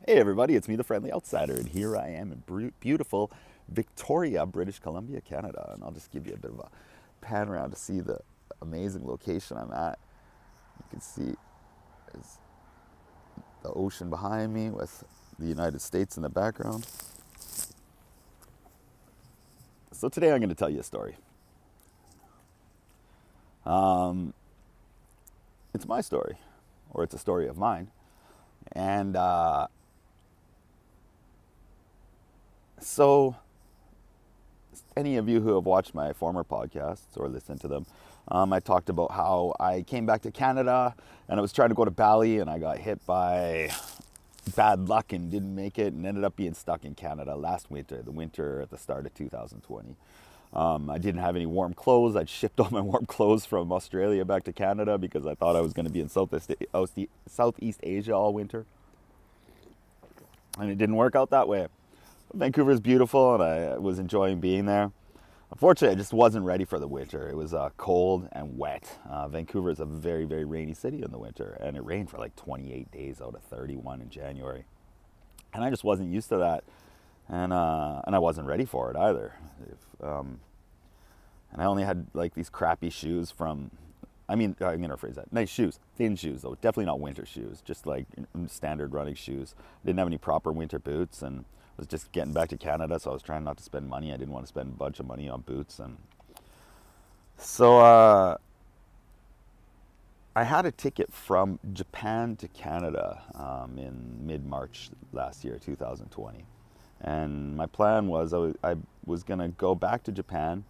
Hey everybody, it's me, the Friendly Outsider, and here I am in beautiful Victoria, British Columbia, Canada. And I'll just give you a bit of a pan around to see the amazing location I'm at. You can see is the ocean behind me with the United States in the background. So today I'm going to tell you a story. It's my story, or it's a story of mine. And so any of you who have watched my former podcasts or listened to them, I talked about how I came back to Canada and I was trying to go to Bali and I got hit by bad luck and didn't make it and ended up being stuck in Canada last winter, the winter at the start of 2020. I didn't have any warm clothes. I'd shipped all my warm clothes from Australia back to Canada because I thought I was going to be in Southeast Asia all winter. And it didn't work out that way. Vancouver is beautiful and I was enjoying being there. Unfortunately, I just wasn't ready for the winter. It was cold and wet. Vancouver is a very, very rainy city in the winter, and it rained for like 28 days out of 31 in January. And I just wasn't used to that, and I wasn't ready for it either. And I only had like these crappy shoes from, I'm gonna phrase that, nice shoes, thin shoes though, definitely not winter shoes, just like standard running shoes. I didn't have any proper winter boots, and was just getting back to Canada, so I was trying not to spend money. I didn't want to spend a bunch of money on boots, and so I had a ticket from Japan to Canada in mid-March last year, 2020, and my plan was I was gonna go back to Japan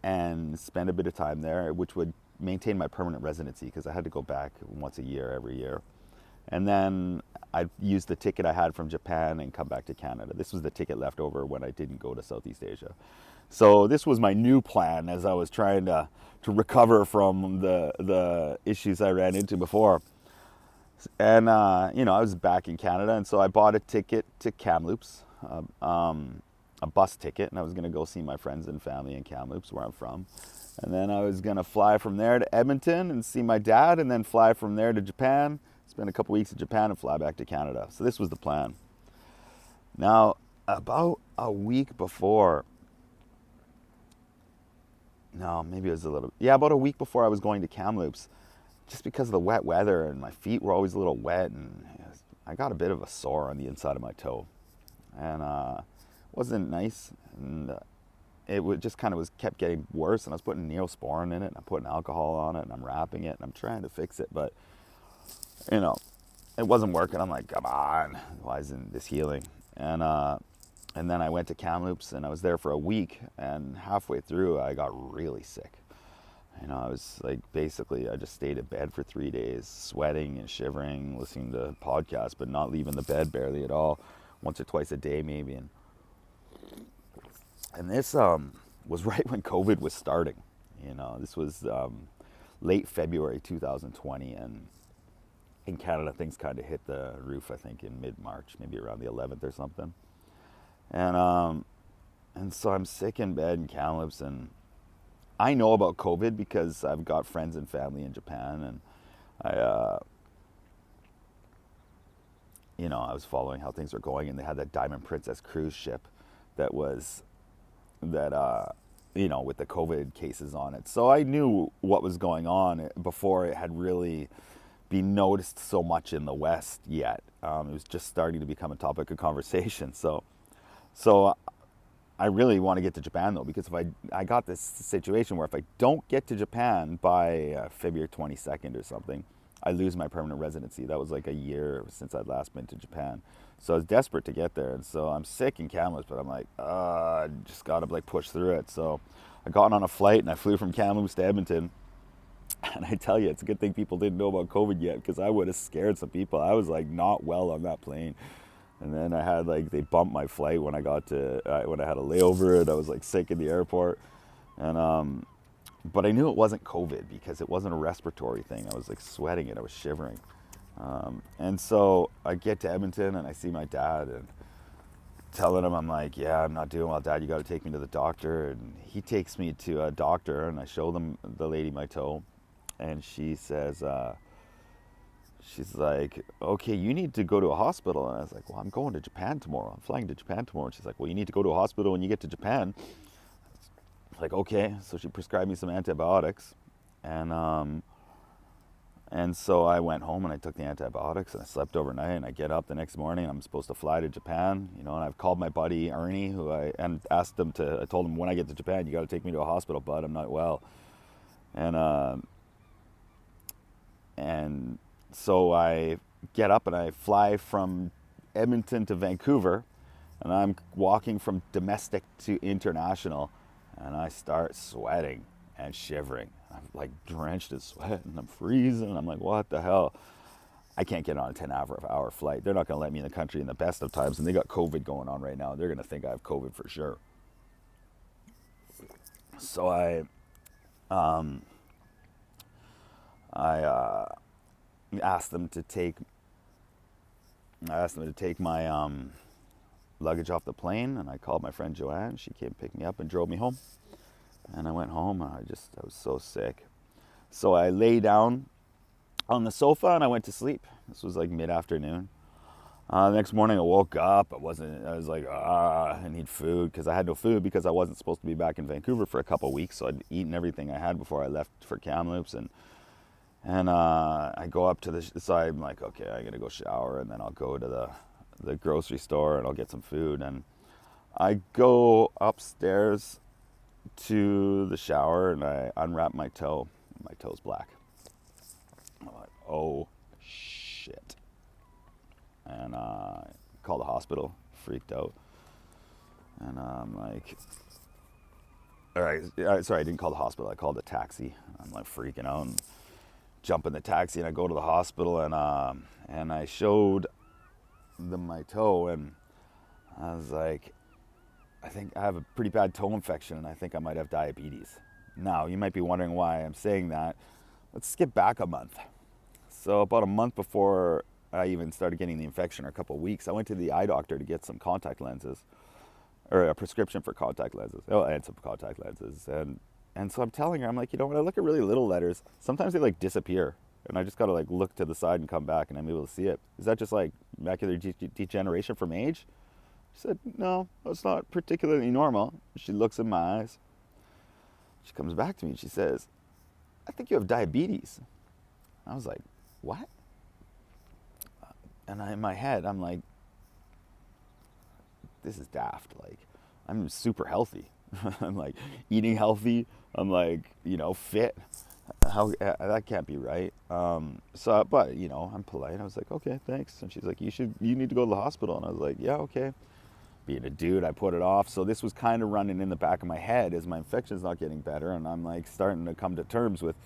and spend a bit of time there, which would maintain my permanent residency because I had to go back once a year every year. And then I'd use the ticket I had from Japan and come back to Canada. This was the ticket left over when I didn't go to Southeast Asia. So this was my new plan as I was trying to recover from the issues I ran into before. And, I was back in Canada, and so I bought a ticket to Kamloops, a bus ticket, and I was going to go see my friends and family in Kamloops, where I'm from. And then I was going to fly from there to Edmonton and see my dad, and then fly from there to Japan, spend a couple weeks in Japan, and fly back to Canada. So this was the plan. Now, about a week before, no, maybe it was about a week before I was going to Kamloops, just because of the wet weather and my feet were always a little wet, and I got a bit of a sore on the inside of my toe. And wasn't nice, and it would just kind of kept getting worse, and I was putting Neosporin in it, and I'm putting alcohol on it, and I'm wrapping it, and I'm trying to fix it, but it wasn't working. I'm like, come on, why isn't this healing? And then I went to Kamloops, and I was there for a week, and halfway through I got really sick. I was like, basically I just stayed in bed for 3 days, sweating and shivering, listening to podcasts, but not leaving the bed barely at all, once or twice a day maybe. And this was right when COVID was starting. This was late February 2020, and in Canada things kind of hit the roof, I think, in mid-March, maybe around the 11th or something. And so I'm sick in bed in Kamloops, and I know about COVID because I've got friends and family in Japan, and I was following how things were going, and they had that Diamond Princess cruise ship that was with the COVID cases on it. So I knew what was going on before it had really been noticed so much in the West yet. It was just starting to become a topic of conversation. So I really want to get to Japan though, because if I got this situation where if I don't get to Japan by February 22nd or something, I lose my permanent residency. That was like a year since I'd last been to Japan. So I was desperate to get there. And so I'm sick in Kamloops, but I'm like, I just got to like push through it. So I got on a flight and I flew from Kamloops to Edmonton. And I tell you, it's a good thing people didn't know about COVID yet, because I would have scared some people. I was like not well on that plane. And then I had they bumped my flight when I had a layover, and I was like sick in the airport. And but I knew it wasn't COVID because it wasn't a respiratory thing. I was like sweating and I was shivering. And so I get to Edmonton and I see my dad and telling him, I'm like, yeah, I'm not doing well, Dad, you got to take me to the doctor. And he takes me to a doctor, and I show the lady my toe, and she says, she's like, okay, you need to go to a hospital. And I was like, well, I'm going to Japan tomorrow. I'm flying to Japan tomorrow. And she's like, well, you need to go to a hospital when you get to Japan. Like, okay. So she prescribed me some antibiotics. And and so I went home and I took the antibiotics and I slept overnight, and I get up the next morning and I'm supposed to fly to Japan, and I've called my buddy Ernie, and asked him I told him, when I get to Japan, you got to take me to a hospital, bud. I'm not well. And so I get up and I fly from Edmonton to Vancouver, and I'm walking from domestic to international, and I start sweating and shivering. I'm like drenched in sweat and I'm freezing. I'm like, what the hell? I can't get on a 10-hour flight. They're not going to let me in the country in the best of times, and they got COVID going on right now. They're going to think I have COVID for sure. So I asked them to take my luggage off the plane, and I called my friend Joanne. She came pick me up and drove me home. And I went home, and I was so sick. So I lay down on the sofa and I went to sleep. This was like mid-afternoon. The next morning I woke up. I was like, I need food, because I had no food because I wasn't supposed to be back in Vancouver for a couple of weeks. So I'd eaten everything I had before I left for Kamloops, and I go up to so I'm like, okay, I'm gonna go shower, and then I'll go to the grocery store and I'll get some food. And I go upstairs to the shower and I unwrap my toe. My toe's black. I'm like, oh shit. And I called the hospital, freaked out. And I'm like, all right, sorry, I didn't call the hospital. I called a taxi. I'm like freaking out and jump in the taxi, and I go to the hospital, and I showed them my toe, and I was like, I think I have a pretty bad toe infection, and I think I might have diabetes. Now, you might be wondering why I'm saying that. Let's skip back a month. So about a month before I even started getting the infection, or a couple of weeks, I went to the eye doctor to get some contact lenses, or a prescription for contact lenses. Oh, and some contact lenses. And so I'm telling her, I'm like, when I look at really little letters, sometimes they like disappear. And I just got to like look to the side and come back, and I'm able to see it. Is that just like macular degeneration from age? She said, no, that's not particularly normal. She looks in my eyes. She comes back to me and she says, I think you have diabetes. I was like, what? And in my head, I'm like, this is daft. Like, I'm super healthy. I'm like eating healthy. I'm like, fit. How that can't be right. But I'm polite. I was like, okay, thanks. And she's like, you need to go to the hospital. And I was like, yeah, okay. Being a dude, I put it off. So this was kind of running in the back of my head as my infection's not getting better, and I'm like starting to come to terms with,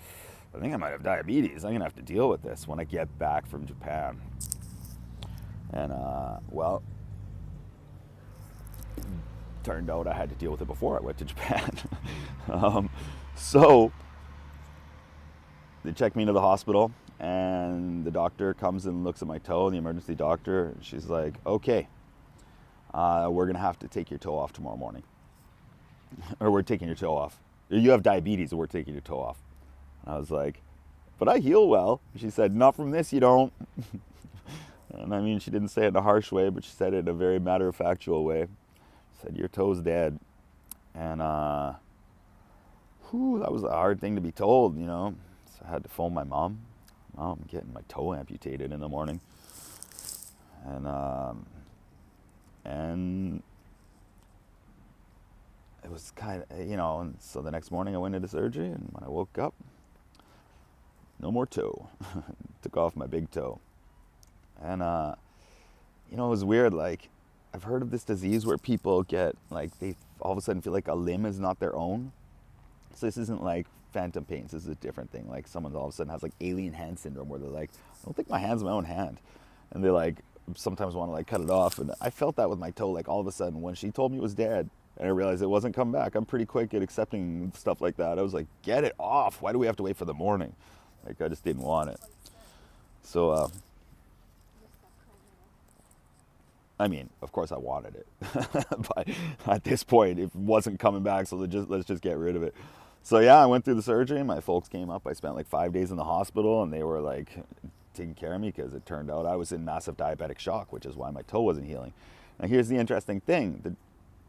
I think I might have diabetes. I'm gonna have to deal with this when I get back from Japan. And well, turned out I had to deal with it before I went to Japan. So they checked me into the hospital, and the doctor comes and looks at my toe, the emergency doctor. And she's like, okay, we're going to have to take your toe off tomorrow morning. Or we're taking your toe off. You have diabetes, and we're taking your toe off. And I was like, but I heal well. She said, not from this, you don't. And I mean, she didn't say it in a harsh way, but she said it in a very matter-of-factual way. She said, your toe's dead. And that was a hard thing to be told, So I had to phone my mom. Mom, I'm getting my toe amputated in the morning. And it was kind of, and so the next morning I went into surgery, and when I woke up, no more toe. Took off my big toe. And, it was weird. Like, I've heard of this disease where people get, like, they all of a sudden feel like a limb is not their own. So this isn't like phantom pains. This is a different thing. Like, someone all of a sudden has, like, alien hand syndrome, where they're like, I don't think my hand's my own hand. And they, like, sometimes want to, like, cut it off. And I felt that with my toe, like, all of a sudden when she told me it was dead and I realized it wasn't coming back. I'm pretty quick at accepting stuff like that. I was like, get it off. Why do we have to wait for the morning? Like, I just didn't want it. So, I mean, of course I wanted it. But at this point, it wasn't coming back, so let's just get rid of it. So yeah, I went through the surgery. My folks came up. I spent like 5 days in the hospital, and they were like taking care of me, because it turned out I was in massive diabetic shock, which is why my toe wasn't healing. Now here's the interesting thing. It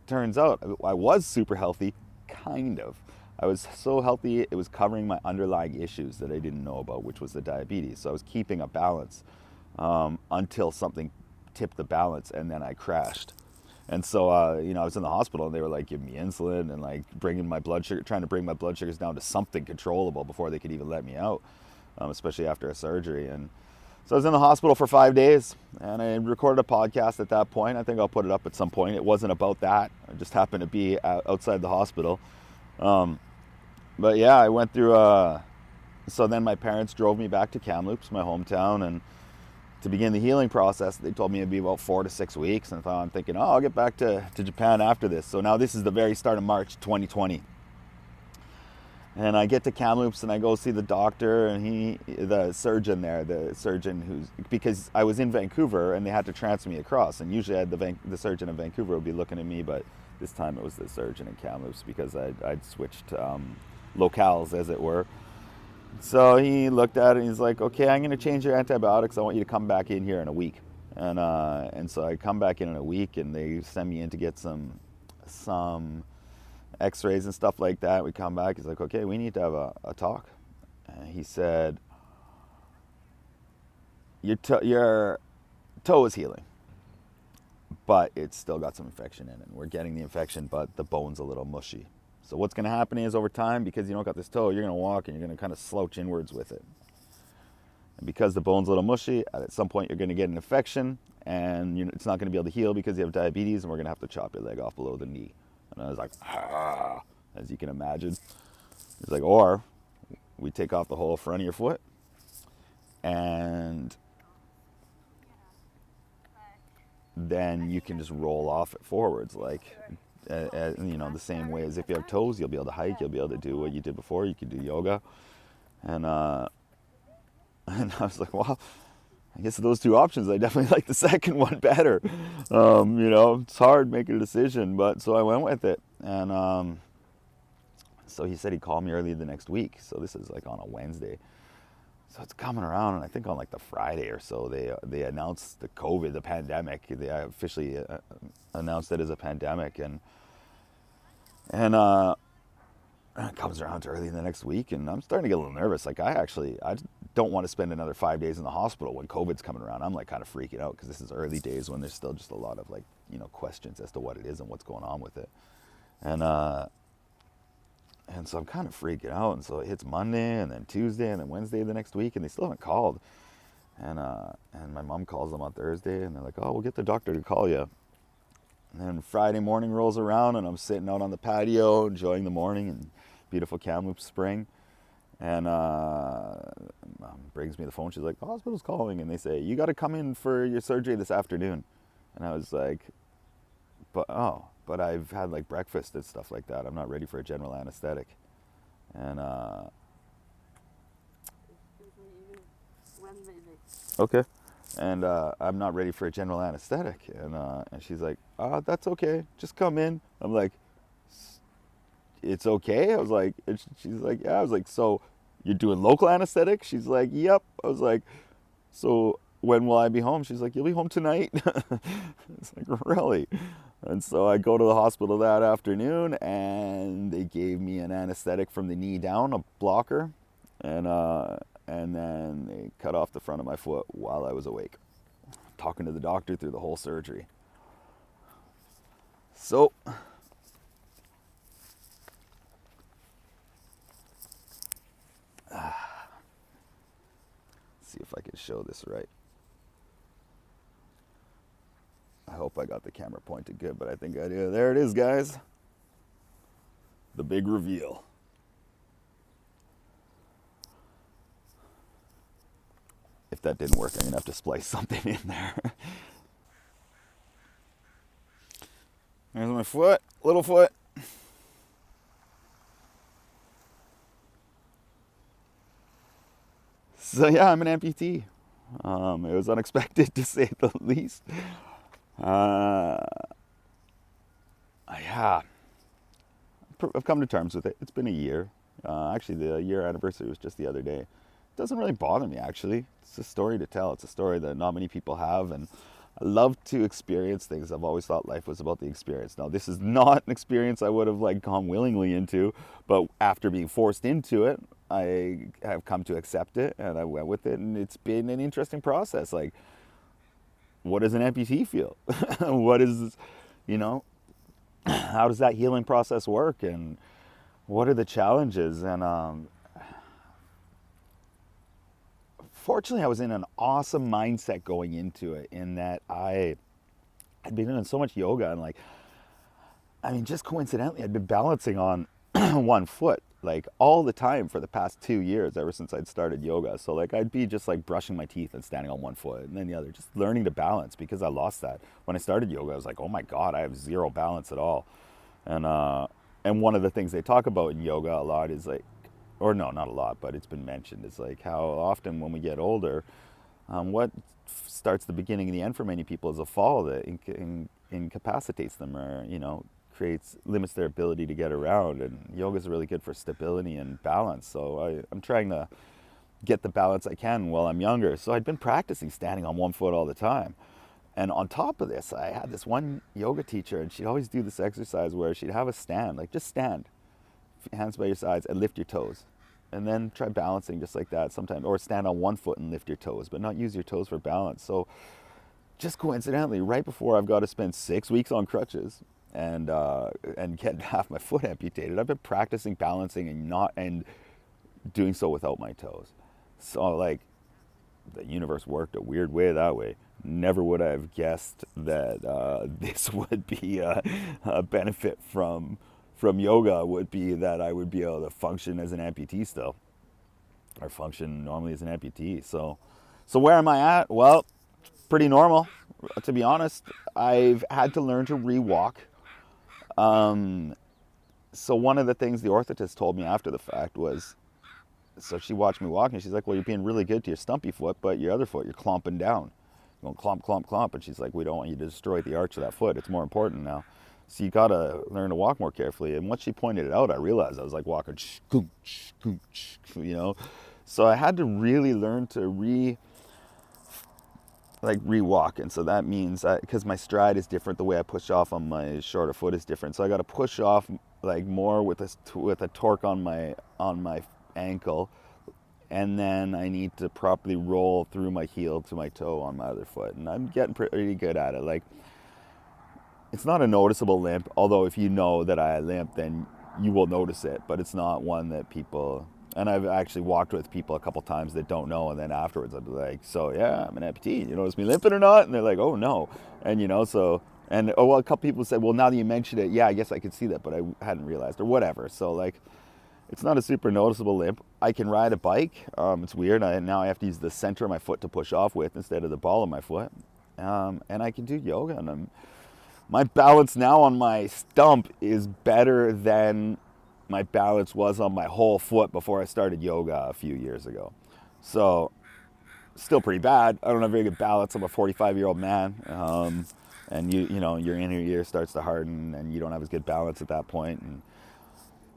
turns out I was super healthy, kind of. I was so healthy, it was covering my underlying issues that I didn't know about, which was the diabetes. So I was keeping a balance until something tipped the balance, and then I crashed. And so, I was in the hospital, and they were like giving me insulin and like bringing my blood sugar, trying to bring my blood sugars down to something controllable before they could even let me out, especially after a surgery. And so I was in the hospital for 5 days, and I recorded a podcast at that point. I think I'll put it up at some point. It wasn't about that. I just happened to be outside the hospital. But yeah, I went through, so then my parents drove me back to Kamloops, my hometown, and to begin the healing process. They told me it'd be about 4 to 6 weeks, and I'm thinking, I'll get back to Japan after this. So now this is the very start of March 2020. And I get to Kamloops, and I go see the doctor, and the surgeon there, because I was in Vancouver, and they had to transfer me across. And usually the surgeon in Vancouver would be looking at me, but this time it was the surgeon in Kamloops, because I'd switched locales, as it were. So he looked at it, and he's like, okay, I'm going to change your antibiotics. I want you to come back in here in a week. And so I come back in a week, and they send me in to get some x-rays and stuff like that. We come back. He's like, okay, we need to have a talk. And he said, your toe is healing, but it's still got some infection in it. And we're getting the infection, but the bone's a little mushy. So what's going to happen is, over time, because you don't got this toe, you're going to walk and you're going to kind of slouch inwards with it. And because the bone's a little mushy, at some point you're going to get an infection, and it's not going to be able to heal because you have diabetes, and we're going to have to chop your leg off below the knee. And I was like, as you can imagine. He's like, or we take off the whole front of your foot, and then you can just roll off it forwards, like, the same way as if you have toes, you'll be able to hike, you'll be able to do what you did before, you can do yoga. And I was like, well, I guess of those two options, I definitely like the second one better. It's hard making a decision, but so I went with it. And so he said he'd call me early the next week. So this is like on a Wednesday. So it's coming around, and I think on like the Friday or so, they announced the COVID, the pandemic. They officially announced it as a pandemic, and it comes around to early in the next week, and I'm starting to get a little nervous. Like, I don't want to spend another 5 days in the hospital when COVID's coming around. I'm like kind of freaking out, because this is early days when there's still just a lot of questions as to what it is and what's going on with it. And so I'm kind of freaking out. And so it hits Monday, and then Tuesday, and then Wednesday the next week, and they still haven't called. And my mom calls them on Thursday, and they're like, oh, we'll get the doctor to call you. And then Friday morning rolls around, and I'm sitting out on the patio enjoying the morning and beautiful Kamloops spring. And Mom brings me the phone. She's like, the hospital's calling, and they say, you got to come in for your surgery this afternoon. And I was like, but I've had like breakfast and stuff like that. I'm not ready for a general anesthetic. And okay. And I'm not ready for a general anesthetic. And she's like, that's okay. Just come in. I'm like, it's okay? I was like, she's like, yeah. I was like, so you're doing local anesthetic? She's like, yep. I was like, so when will I be home? She's like, you'll be home tonight. It's like, really? And so I go to the hospital that afternoon, and they gave me an anesthetic from the knee down, a blocker. And then they cut off the front of my foot while I was awake, talking to the doctor through the whole surgery. So, see if I can show this right. I hope I got the camera pointed good, but I think I do. There it is, guys. The big reveal. If that didn't work, I'm going to have to splice something in there. There's my foot, little foot. So yeah, I'm an amputee. It was unexpected, to say the least. Yeah, I've come to terms with it. It's been a year. Actually, the year anniversary was just the other day. doesn't really bother me, actually. It's a story to tell. It's a story that not many people have, and I love to experience things. I've always thought life was about the experience. Now, this is not an experience I would have like gone willingly into, but after being forced into it, I have come to accept it, and I went with it, and it's been an interesting process. Like, what does an amputee feel? What is, you know, how does that healing process work, and what are the challenges? And fortunately, I was in an awesome mindset going into it, in that I had been doing so much yoga, and like, I mean, just coincidentally, I'd been balancing on one foot like all the time for the past 2 years, ever since I'd started yoga. So like, I'd be just like brushing my teeth and standing on one foot and then the other, just learning to balance, because I lost that. When I started yoga, I was like, oh my God, I have zero balance at all. And one of the things they talk about in yoga a lot is like, or no, not a lot, but it's been mentioned, is like how often when we get older, what starts the beginning and the end for many people is a fall that incapacitates them, or, you know, limits their ability to get around. And yoga is really good for stability and balance. So I'm trying to get the balance I can while I'm younger. So I'd been practicing standing on one foot all the time. And on top of this, I had this one yoga teacher, and she'd always do this exercise where she'd have us stand, like just stand, hands by your sides, and lift your toes. And then try balancing just like that sometimes, or stand on one foot and lift your toes, but not use your toes for balance. So just coincidentally, right before I've got to spend 6 weeks on crutches and get half my foot amputated, I've been practicing balancing and doing so without my toes. So like, the universe worked a weird way that way. Never would I have guessed that this would be a benefit from yoga, would be that I would be able to function as an amputee still, or function normally as an amputee. So where am I at? Well, pretty normal, to be honest. I've had to learn to re-walk. So one of the things the orthotist told me after the fact was, so she watched me walking, she's like, well, you're being really good to your stumpy foot, but your other foot, you're clomping down. You're going clomp, clomp, clomp. And she's like, we don't want you to destroy the arch of that foot. It's more important now. So you got to learn to walk more carefully. And once she pointed it out, I realized I was like walking, you know. So I had to really learn to re-walk. And so that means, because my stride is different, the way I push off on my shorter foot is different. So I got to push off like more with a torque on my ankle, and then I need to properly roll through my heel to my toe on my other foot. And I'm getting pretty good at it. Like, it's not a noticeable limp, although if you know that I limp, then you will notice it, but it's not one that people, and I've actually walked with people a couple times that don't know, and then afterwards I'd be like, so yeah, I'm an amputee, you notice me limping or not? And they're like, oh no. And you know, so, and well, a couple people said, well, now that you mentioned it, yeah, I guess I could see that, but I hadn't realized, or whatever. So like, it's not a super noticeable limp. I can ride a bike. It's weird. Now I have to use the center of my foot to push off with instead of the ball of my foot. And I can do yoga. And my balance now on my stump is better than my balance was on my whole foot before I started yoga a few years ago. So, still pretty bad. I don't have very good balance. I'm a 45-year-old man. And you know, your inner ear starts to harden and you don't have as good balance at that point. And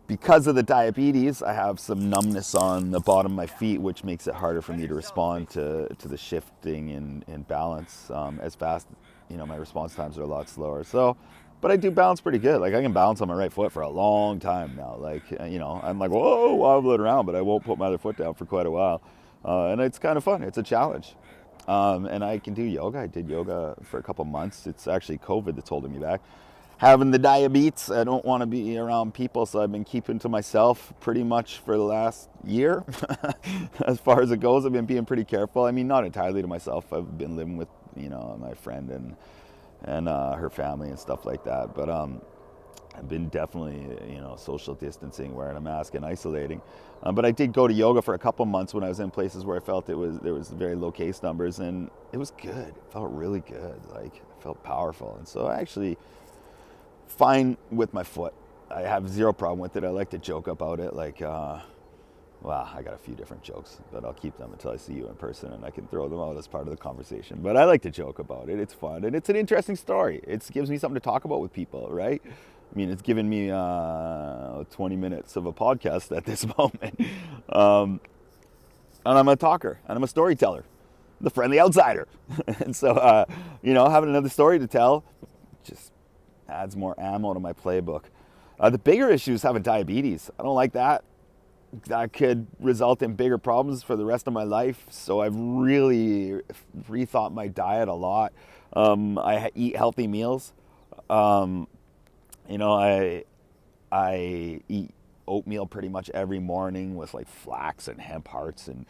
because of the diabetes, I have some numbness on the bottom of my feet, which makes it harder for me to respond to the shifting in balance as fast. You know, my response times are a lot slower. So, but I do balance pretty good. Like, I can balance on my right foot for a long time now. Like, you know, I'm like, whoa, wobbling around, but I won't put my other foot down for quite a while. And it's kind of fun. It's a challenge. And I can do yoga. I did yoga for a couple months. It's actually COVID that's holding me back. Having the diabetes, I don't want to be around people, so I've been keeping to myself pretty much for the last year. As far as it goes, I've been being pretty careful. I mean, not entirely to myself. I've been living with, you know, my friend and her family and stuff like that. But I've been definitely, you know, social distancing, wearing a mask and isolating. But I did go to yoga for a couple months when I was in places where I felt there was very low case numbers, and it was good. It felt really good. Like, it felt powerful. And so I actually fine with my foot. I have zero problem with it. I like to joke about it. Like, well, I got a few different jokes, but I'll keep them until I see you in person and I can throw them out as part of the conversation. But I like to joke about it. It's fun and it's an interesting story. It gives me something to talk about with people, right? I mean, it's given me 20 minutes of a podcast at this moment. and I'm a talker, and I'm a storyteller, the friendly outsider. And so, having another story to tell just adds more ammo to my playbook. The bigger issue is having diabetes. I don't like that. That could result in bigger problems for the rest of my life. So I've really rethought my diet a lot. I eat healthy meals. Um, I eat oatmeal pretty much every morning with like flax and hemp hearts and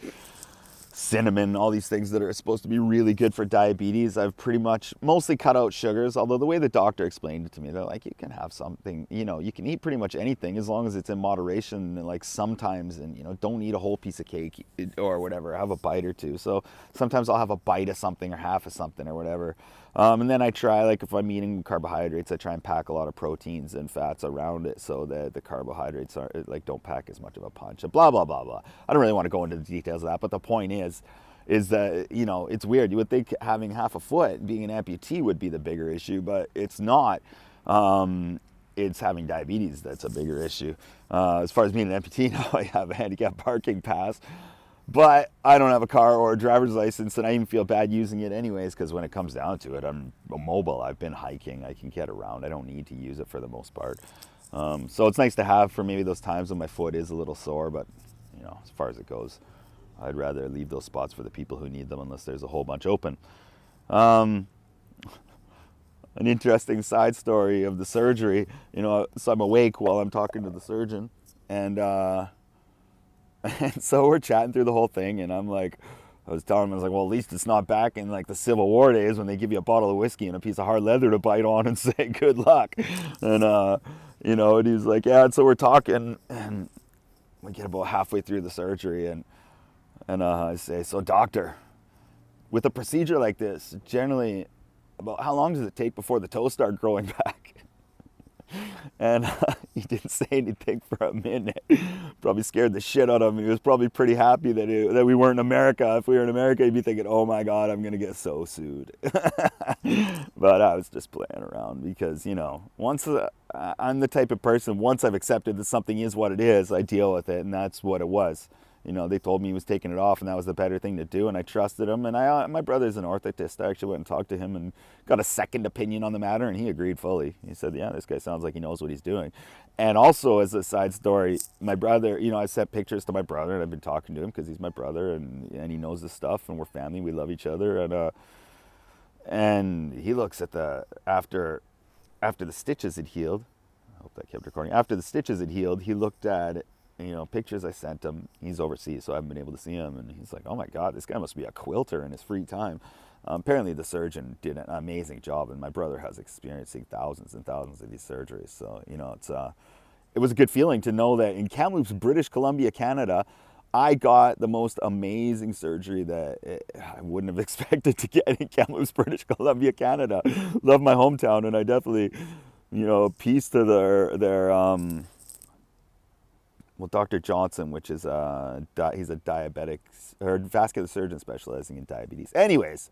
cinnamon, all these things that are supposed to be really good for diabetes. I've pretty much mostly cut out sugars, although the way the doctor explained it to me, they're like, you can have something, you can eat pretty much anything as long as it's in moderation, and like sometimes, and don't eat a whole piece of cake or whatever, have a bite or two. So sometimes I'll have a bite of something or half of something or whatever. And then I try, like if I'm eating carbohydrates, I try and pack a lot of proteins and fats around it so that the carbohydrates don't pack as much of a punch. Blah, blah, blah, blah. I don't really want to go into the details of that, but the point is that, it's weird. You would think having half a foot, being an amputee would be the bigger issue, but it's not. It's having diabetes that's a bigger issue. As far as being an amputee, now I have a handicap parking pass. But I don't have a car or a driver's license, and I even feel bad using it anyways, because when it comes down to it, I'm mobile. I've been hiking. I can get around. I don't need to use it for the most part. So it's nice to have for maybe those times when my foot is a little sore, but, as far as it goes, I'd rather leave those spots for the people who need them unless there's a whole bunch open. An interesting side story of the surgery, so I'm awake while I'm talking to the surgeon, and so we're chatting through the whole thing, and I was telling him, I was like, well, at least it's not back in like the Civil War days when they give you a bottle of whiskey and a piece of hard leather to bite on and say good luck. And, and he was like, yeah, and so we're talking, and we get about halfway through the surgery, and I say, so doctor, with a procedure like this, generally, about how long does it take before the toes start growing back? And he didn't say anything for a minute. Probably scared the shit out of him. He was probably pretty happy that we weren't in America. If we were in America, he'd be thinking, oh my God, I'm going to get so sued. But I was just playing around because, once I'm the type of person, once I've accepted that something is what it is, I deal with it, and that's what it was. They told me he was taking it off, and that was the better thing to do, and I trusted him. And my brother's an orthotist. I actually went and talked to him and got a second opinion on the matter, and he agreed fully. He said, yeah, this guy sounds like he knows what he's doing. And also, as a side story, my brother, I sent pictures to my brother, and I've been talking to him because he's my brother, and he knows this stuff, and we're family. We love each other. And he looks at after the stitches had healed. I hope that kept recording. After the stitches had healed, he looked at pictures I sent him. He's overseas, so I haven't been able to see him. And he's like, oh my God, this guy must be a quilter in his free time. Apparently the surgeon did an amazing job, and my brother has experiencing thousands and thousands of these surgeries. So, it was a good feeling to know that in Kamloops, British Columbia, Canada, I got the most amazing surgery that I wouldn't have expected to get in Kamloops, British Columbia, Canada. Love my hometown, and I definitely, peace to their Dr. Johnson, which is he's a diabetic or vascular surgeon specializing in diabetes. Anyways,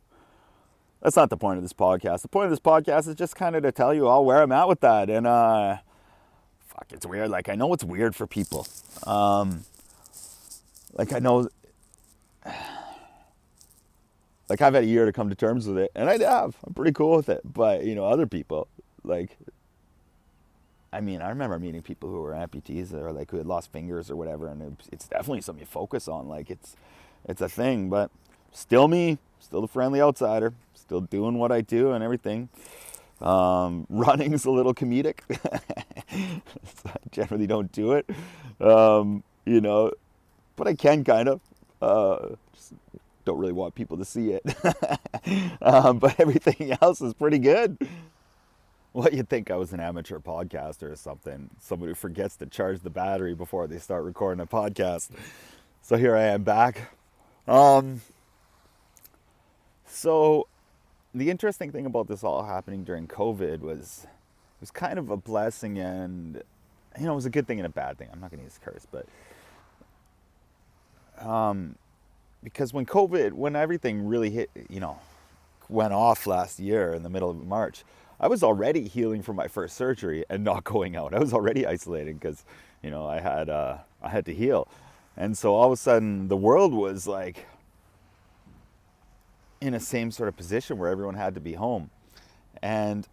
that's not the point of this podcast. The point of this podcast is just kind of to tell you all where I'm at with that. And it's weird. Like, I know it's weird for people. I know, like, I've had a year to come to terms with it, and I have. I'm pretty cool with it. But other people, I remember meeting people who were amputees or who had lost fingers or whatever, and it's definitely something you focus on. It's a thing, but still me, still the friendly outsider, still doing what I do and everything. Running's a little comedic. I generally don't do it, but I can kind of. Just don't really want people to see it. But everything else is pretty good. Well, you'd think I was an amateur podcaster or something. Somebody who forgets to charge the battery before they start recording a podcast. So here I am back. So the interesting thing about this all happening during COVID was it was kind of a blessing, and it was a good thing and a bad thing. I'm not going to use curse, but because when everything really hit, went off last year in the middle of March, I was already healing from my first surgery and not going out. I was already isolating because, I had to heal. And so all of a sudden the world was like in a same sort of position where everyone had to be home. And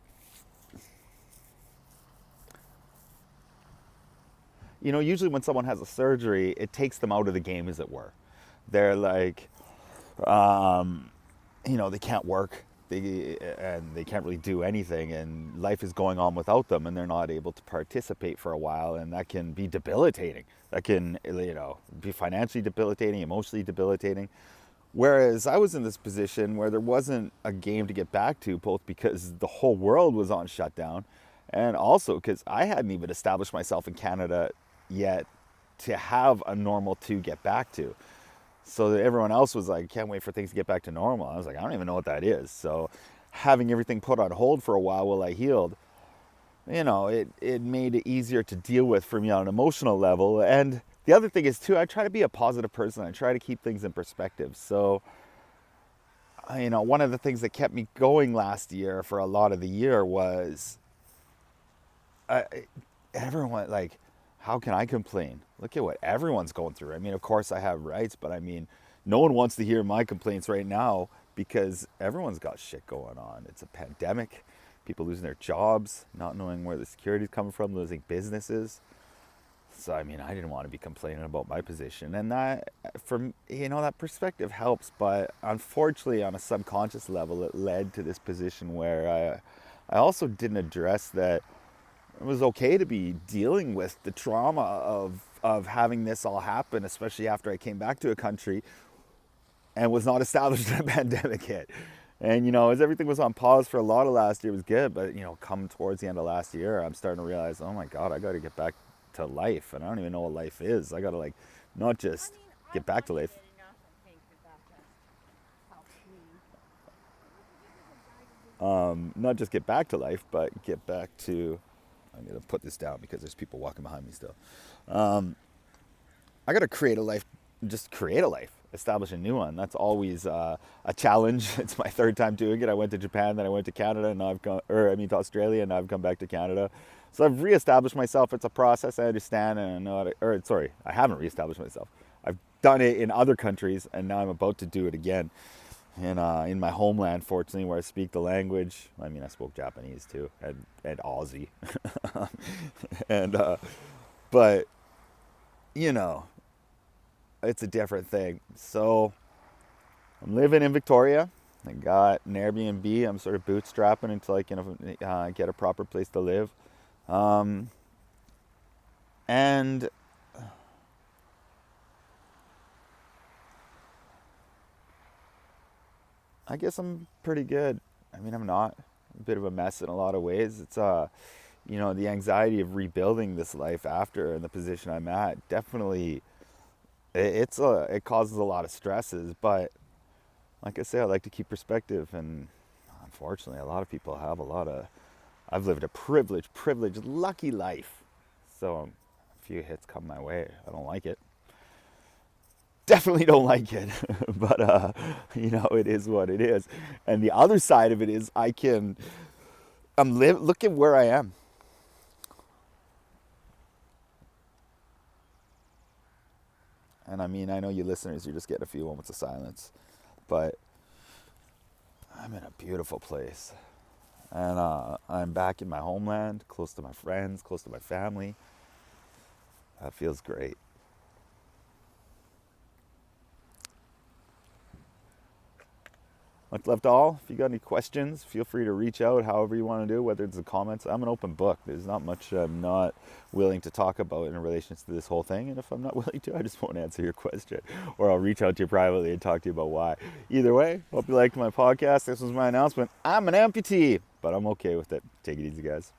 usually when someone has a surgery, it takes them out of the game, as it were. They're like, they can't work, and they can't really do anything, and life is going on without them, and they're not able to participate for a while, and that can be debilitating. That can, be financially debilitating, emotionally debilitating. Whereas I was in this position where there wasn't a game to get back to, both because the whole world was on shutdown, and also because I hadn't even established myself in Canada yet to have a normal to get back to. So that everyone else was like, can't wait for things to get back to normal. I was like, I don't even know what that is. So having everything put on hold for a while I healed, it made it easier to deal with for me on an emotional level. And the other thing is too, I try to be a positive person. I try to keep things in perspective. So, one of the things that kept me going last year for a lot of the year was everyone, like, how can I complain? Look at what everyone's going through. I mean, of course I have rights, but I mean, no one wants to hear my complaints right now because everyone's got shit going on. It's a pandemic, people losing their jobs, not knowing where the security's coming from, losing businesses. So, I mean, I didn't want to be complaining about my position. And that, that perspective helps. But unfortunately, on a subconscious level, it led to this position where I also didn't address that it was okay to be dealing with the trauma of having this all happen, especially after I came back to a country and was not established in a pandemic hit. And, as everything was on pause for a lot of last year, it was good. But, come towards the end of last year, I'm starting to realize, oh my God, I got to get back to life. And I don't even know what life is. I got to, not just get back to life. Not just get back to life, but get back to... I need to put this down because there's people walking behind me still. I got to create a life, establish a new one. That's always a challenge. It's my third time doing it. I went to Japan, then I went to Canada, and now to Australia, and now I've come back to Canada. So I've reestablished myself. It's a process. I understand, and I know how to, I haven't reestablished myself. I've done it in other countries, and now I'm about to do it again. In my homeland, fortunately, where I speak the language. I mean, I spoke Japanese too, and Aussie. But, it's a different thing. So, I'm living in Victoria. I got an Airbnb. I'm sort of bootstrapping until I can get a proper place to live. And I guess I'm pretty good. I mean, I'm not. I'm a bit of a mess in a lot of ways. It's, the anxiety of rebuilding this life after and the position I'm at, definitely, it causes a lot of stresses. But like I say, I like to keep perspective. And unfortunately, a lot of people have I've lived a privileged, lucky life. So a few hits come my way. I don't like it. Definitely don't like it, but it is what it is. And the other side of it is look at where I am. And I mean, I know you listeners, you just get a few moments of silence, but I'm in a beautiful place. And I'm back in my homeland, close to my friends, close to my family. That feels great. Much love to all. If you got any questions, feel free to reach out however you want to do, whether it's the comments. I'm an open book. There's not much I'm not willing to talk about in relation to this whole thing. And if I'm not willing to, I just won't answer your question. Or I'll reach out to you privately and talk to you about why. Either way, hope you liked my podcast. This was my announcement. I'm an amputee, but I'm okay with it. Take it easy, guys.